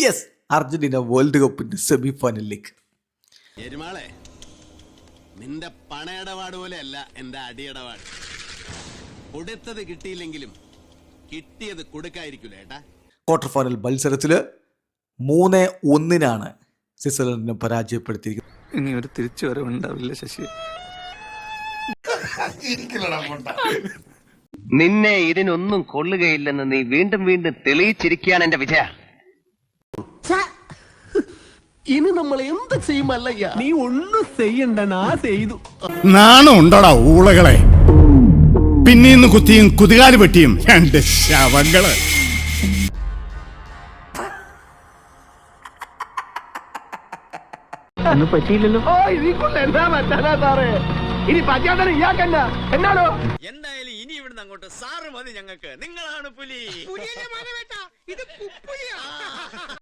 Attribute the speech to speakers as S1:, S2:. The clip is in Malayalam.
S1: യെസ്, അർജന്റീന വേൾഡ് കപ്പിന്റെ സെമി ഫൈനലിലേക്ക്.
S2: എരുമാളെ, നിന്റെ പണയിടപാട് പോലെയല്ല എന്റെ അടിയിടപാട്. കൊടുത്തത് കിട്ടിയില്ലെങ്കിലും കിട്ടിയത് കൊടുക്കായിരിക്കൂല ഏട്ടാ.
S1: ക്വാർട്ടർ ഫൈനൽ മത്സരത്തില് 3-1 സ്വിറ്റ്സർലൻഡിനെ പരാജയപ്പെടുത്തിയിരിക്കുന്നത്.
S3: ഇനി ഒരു തിരിച്ചുവരവുണ്ടാവില്ല ശശി.
S4: നിന്നെ ഇതിനൊന്നും കൊള്ളുകയില്ലെന്ന് നീ വീണ്ടും വീണ്ടും തെളിയിച്ചിരിക്കുകയാണ് എന്റെ വിജയ.
S5: ഇനി നമ്മൾ എന്ത് ചെയ്യുമല്ലയ്യ? നീ ഒന്നും ചെയ്യണ്ട, ഞാൻ ചെയ്തു.
S6: നാണം ഉണ്ടോടാ ഊളകളെ? പിന്നീന്ന് കുത്തിയും കുതികാല് വെട്ടിയും രണ്ട് ശവങ്ങള്.
S3: ഒന്നും പറ്റിയില്ലല്ലോ.
S5: എന്താ പറ്റാനാ സാറേ? ഇനി പറ്റാതെ ഇയാൾക്കെന്നാ എന്നാണോ?
S2: എന്തായാലും ഇനി ഇവിടുന്ന് അങ്ങോട്ട് സാറ് മതി ഞങ്ങൾക്ക്. നിങ്ങളാണ് പുലി.